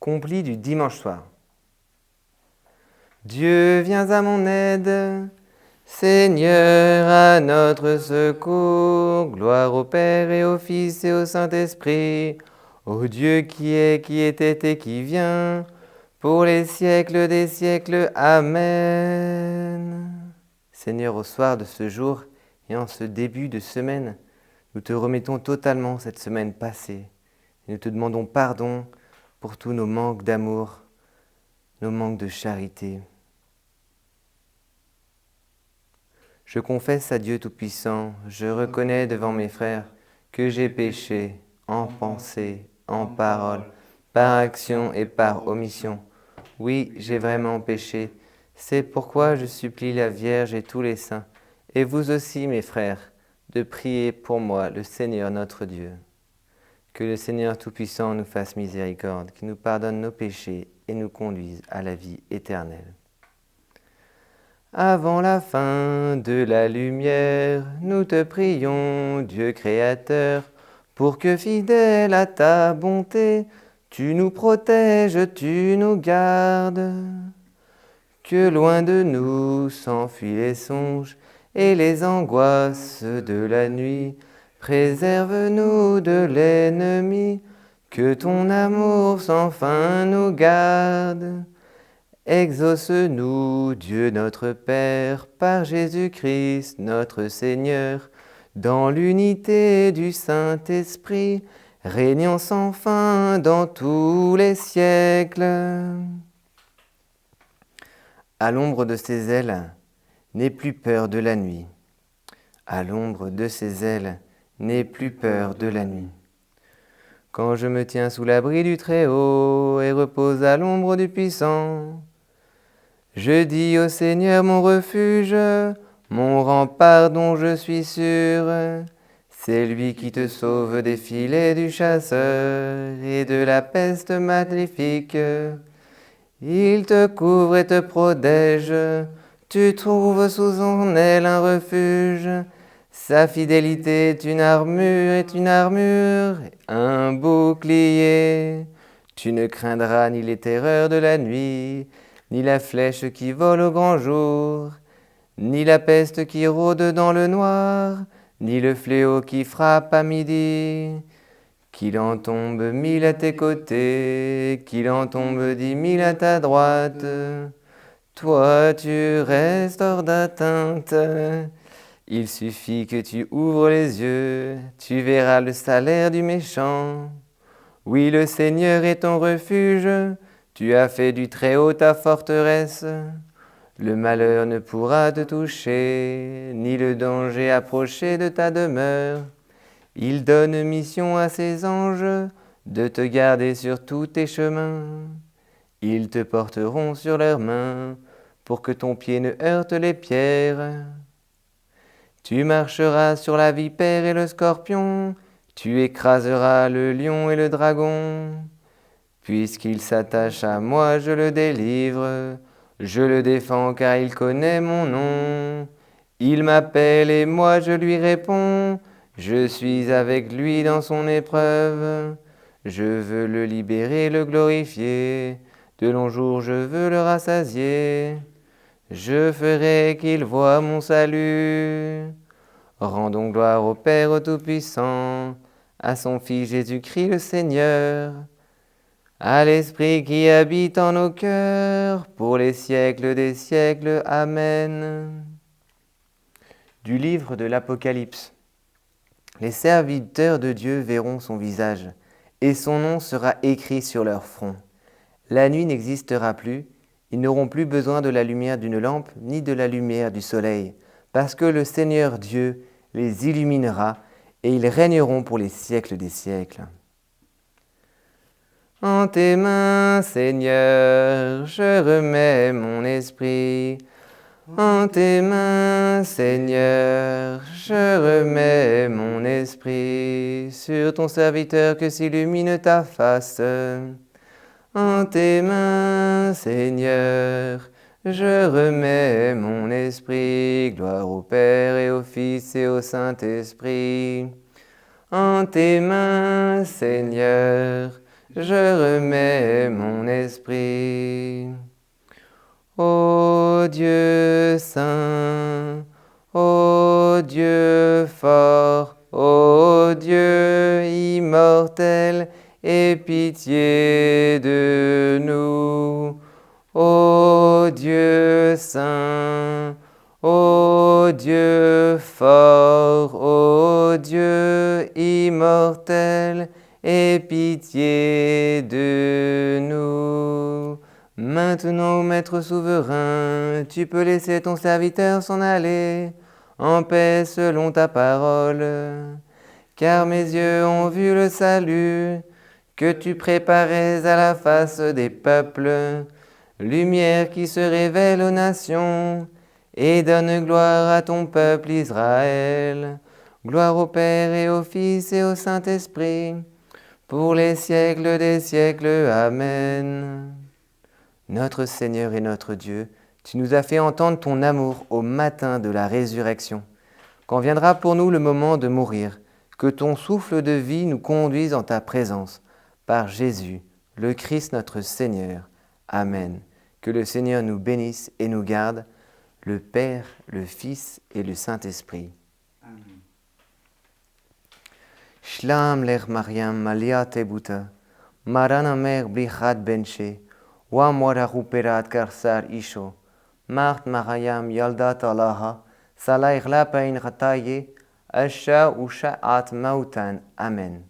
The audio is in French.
Complis du dimanche soir. Dieu, viens à mon aide, Seigneur, à notre secours. Gloire au Père et au Fils et au Saint-Esprit, au Dieu qui était et qui vient, pour les siècles des siècles. Amen. Seigneur, au soir de ce jour et en ce début de semaine, nous te remettons totalement cette semaine passée et nous te demandons pardon pour tous nos manques d'amour, nos manques de charité. Je confesse à Dieu Tout-Puissant, je reconnais devant mes frères que j'ai péché en pensée, en parole, par action et par omission. Oui, j'ai vraiment péché. C'est pourquoi je supplie la Vierge et tous les saints, et vous aussi mes frères, de prier pour moi le Seigneur notre Dieu. Que le Seigneur Tout-Puissant nous fasse miséricorde, qu'il nous pardonne nos péchés et nous conduise à la vie éternelle. Avant la fin de la lumière, nous te prions, Dieu créateur, pour que fidèle à ta bonté, tu nous protèges, tu nous gardes. Que loin de nous s'enfuient les songes et les angoisses de la nuit, préserve-nous de l'ennemi, que ton amour sans fin nous garde. Exauce-nous, Dieu notre Père, par Jésus-Christ notre Seigneur, dans l'unité du Saint-Esprit, régnant sans fin dans tous les siècles. À l'ombre de ses ailes, n'aie plus peur de la nuit. À l'ombre de ses ailes, n'aie plus peur de la nuit. Quand je me tiens sous l'abri du Très-Haut et repose à l'ombre du Puissant, je dis au Seigneur mon refuge, mon rempart dont je suis sûr. C'est lui qui te sauve des filets du chasseur et de la peste maléfique. Il te couvre et te protège, tu trouves sous son aile un refuge. Sa fidélité est une armure, un bouclier. Tu ne craindras ni les terreurs de la nuit, ni la flèche qui vole au grand jour, ni la peste qui rôde dans le noir, ni le fléau qui frappe à midi. Qu'il en tombe 1000 à tes côtés, qu'il en tombe 10 000 à ta droite, toi tu restes hors d'atteinte. Il suffit que tu ouvres les yeux, tu verras le salaire du méchant. Oui, le Seigneur est ton refuge, tu as fait du Très-Haut ta forteresse. Le malheur ne pourra te toucher, ni le danger approcher de ta demeure. Il donne mission à ses anges de te garder sur tous tes chemins. Ils te porteront sur leurs mains pour que ton pied ne heurte les pierres. Tu marcheras sur la vipère et le scorpion, tu écraseras le lion et le dragon. Puisqu'il s'attache à moi, je le délivre, je le défends car il connaît mon nom. Il m'appelle et moi je lui réponds, je suis avec lui dans son épreuve. Je veux le libérer, le glorifier, de longs jours je veux le rassasier. Je ferai qu'il voie mon salut. Rendons gloire au Père Tout-Puissant, à son Fils Jésus-Christ le Seigneur, à l'Esprit qui habite en nos cœurs, pour les siècles des siècles. Amen. Du livre de l'Apocalypse. Les serviteurs de Dieu verront son visage, et son nom sera écrit sur leur front. La nuit n'existera plus, ils n'auront plus besoin de la lumière d'une lampe, ni de la lumière du soleil, parce que le Seigneur Dieu les illuminera, et ils régneront pour les siècles des siècles. En tes mains, Seigneur, je remets mon esprit. En tes mains, Seigneur, je remets mon esprit. Sur ton serviteur que s'illumine ta face. En tes mains, Seigneur, je remets mon esprit. Gloire au Père et au Fils et au Saint-Esprit. En tes mains, Seigneur, je remets mon esprit. Ô Dieu saint, ô Dieu fort, ô Dieu immortel, aie pitié de nous. Ô Dieu saint, ô Dieu fort, ô Dieu immortel, aie pitié de nous. Maintenant, Maître souverain, tu peux laisser ton serviteur s'en aller en paix selon ta parole, car mes yeux ont vu le salut que tu préparais à la face des peuples, lumière qui se révèle aux nations et donne gloire à ton peuple Israël. Gloire au Père et au Fils et au Saint-Esprit, pour les siècles des siècles. Amen. Notre Seigneur et notre Dieu, tu nous as fait entendre ton amour au matin de la résurrection. Quand viendra pour nous le moment de mourir, que ton souffle de vie nous conduise en ta présence. Par Jésus, le Christ notre Seigneur. Amen. Que le Seigneur nous bénisse et nous garde, le Père, le Fils et le Saint-Esprit. Amen. Shlam ler Mariam malia tebuta, marana mer blichat benche, wa mora ruperat karsar isho, mart marayam yaldat alaha, salah irla pain rataye, asha usha at mautan. Amen.